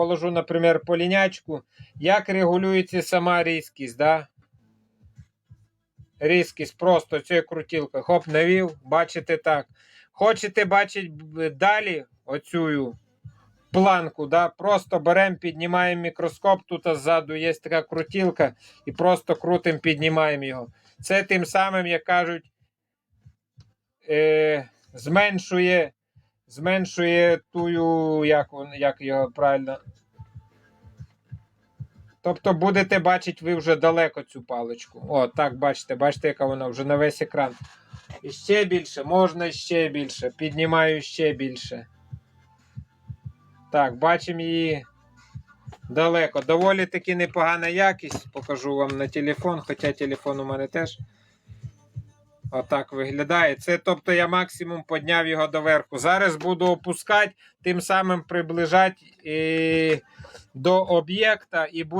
положу, наприклад, полінячку, як регулюється сама різкість, да? Різкість просто цією крутілкою. Хоп, навів, бачите так. Хочете бачити далі оцю планку, да? Просто беремо, піднімаємо мікроскоп, тут ззаду є така крутілка, і просто крутим, піднімаємо його. Це тим самим, як кажуть, зменшує тую, як його правильно. Тобто будете бачити ви вже далеко цю паличку. О, так, бачите, яка вона вже на весь екран. І ще більше, можна ще більше. Піднімаю ще більше. Так, бачимо її далеко. Доволі таки непогана якість. Покажу вам на телефон, хоча телефон у мене теж отак виглядає. Це, тобто, я максимум підняв його доверху. Зараз буду опускати, тим самим приближати до об'єкта і буде